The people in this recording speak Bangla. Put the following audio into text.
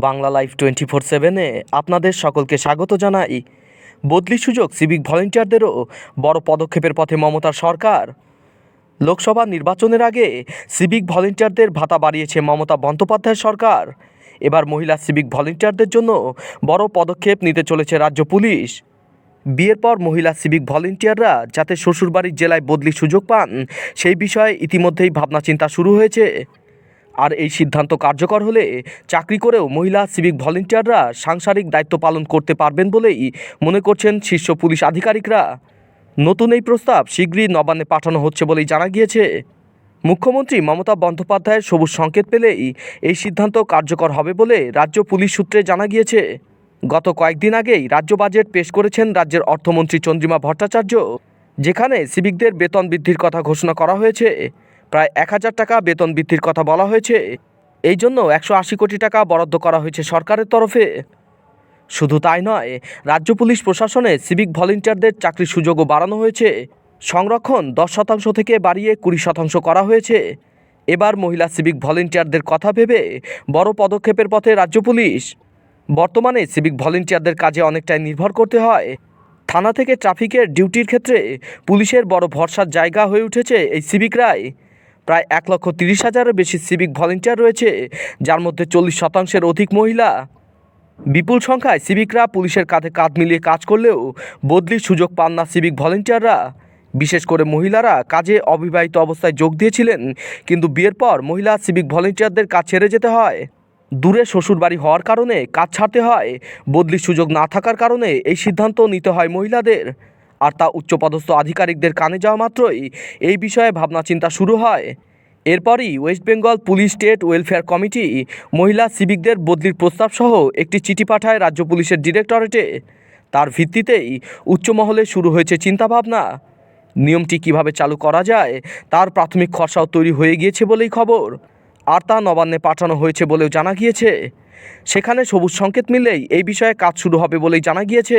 বাংলা লাইভ 24/7-এ আপনাদের সকলকে স্বাগত জানাই। বদলি সুযোগ সিভিক ভলেন্টিয়ারদেরও বড় পদক্ষেপের পথে মমতার সরকার। লোকসভা নির্বাচনের আগে সিভিক ভলেন্টিয়ারদের ভাতা বাড়িয়েছে মমতা বন্দ্যোপাধ্যায়ের সরকার। এবার মহিলা সিভিক ভলেন্টিয়ারদের জন্য বড় পদক্ষেপ নিতে চলেছে রাজ্য পুলিশ। বিয়ের পর মহিলা সিভিক ভলেন্টিয়াররা যাতে শ্বশুরবাড়ির জেলায় বদলি সুযোগ পান সেই বিষয়ে ইতিমধ্যেই ভাবনাচিন্তা শুরু হয়েছে। আর এই সিদ্ধান্ত কার্যকর হলে চাকরি করেও মহিলা সিভিক ভলেন্টিয়াররা সাংসারিক দায়িত্ব পালন করতে পারবেন বলেই মনে করছেন শীর্ষ পুলিশ আধিকারিকরা। নতুন এই প্রস্তাব শীঘ্রই নবান্নে পাঠানো হচ্ছে বলেই জানা গিয়েছে। মুখ্যমন্ত্রী মমতা বন্দ্যোপাধ্যায়ের সবুজ সংকেত পেলেই এই সিদ্ধান্ত কার্যকর হবে বলে রাজ্য পুলিশ সূত্রে জানা গিয়েছে। গত কয়েকদিন আগেই রাজ্য বাজেট পেশ করেছেন রাজ্যের অর্থমন্ত্রী চন্দ্রিমা ভট্টাচার্য, যেখানে সিভিকদের বেতন বৃদ্ধির কথা ঘোষণা করা হয়েছে। প্রায় 1000 টাকা বেতন বৃদ্ধির কথা বলা হয়েছে। এই জন্য 180 কোটি টাকা বরাদ্দ করা হয়েছে সরকারের তরফে। শুধু তাই নয়, রাজ্য পুলিশ প্রশাসনে সিভিক ভলেন্টিয়ারদের চাকরির সুযোগও বাড়ানো হয়েছে। সংরক্ষণ 10% থেকে বাড়িয়ে 20% করা হয়েছে। এবার মহিলা সিভিক ভলেন্টিয়ারদের কথা ভেবে বড় পদক্ষেপের পথে রাজ্য পুলিশ। বর্তমানে সিভিক ভলেন্টিয়ারদের কাজে অনেকটাই নির্ভর করতে হয়। থানা থেকে ট্রাফিকের ডিউটির ক্ষেত্রে পুলিশের বড় ভরসার জায়গা হয়ে উঠেছে এই সিভিকরাই। প্রায় 1,30,000-এর বেশি সিভিক ভলেন্টিয়ার রয়েছে, যার মধ্যে 40%-এর অধিক মহিলা। বিপুল সংখ্যায় সিভিকরা পুলিশের কাঁধে কাঁধ মিলিয়ে কাজ করলেও বদলির সুযোগ পান না সিভিক ভলেন্টিয়াররা। বিশেষ করে মহিলারা কাজে অবিবাহিত অবস্থায় যোগ দিয়েছিলেন, কিন্তু বিয়ের পর মহিলা সিভিক ভলেন্টিয়ারদের কাজ ছেড়ে যেতে হয়। দূরে শ্বশুরবাড়ি হওয়ার কারণে কাজ ছাড়তে হয়। বদলির সুযোগ না থাকার কারণে এই সিদ্ধান্ত নিতে হয় মহিলাদের। আর তা উচ্চপদস্থ আধিকারিকদের কানে যাওয়া মাত্রই এই বিষয়ে ভাবনাচিন্তা শুরু হয়। এরপরই West Bengal police state welfare committee মহিলা সিভিকদের বদলির প্রস্তাব সহ একটি চিঠি পাঠায় রাজ্য পুলিশের ডিরেক্টরেটে। তার ভিত্তিতেই উচ্চমহলে শুরু হয়েছে চিন্তাভাবনা। নিয়মটি কিভাবে চালু করা যায় তার প্রাথমিক খসড়াও তৈরি হয়ে গিয়েছে বলেই খবর। আর তা নবান্নে পাঠানো হয়েছে বলেও জানা গিয়েছে। সেখানে সবুজ সংকেত মিললেই এই বিষয়ে কাজ শুরু হবে বলেই জানা গিয়েছে।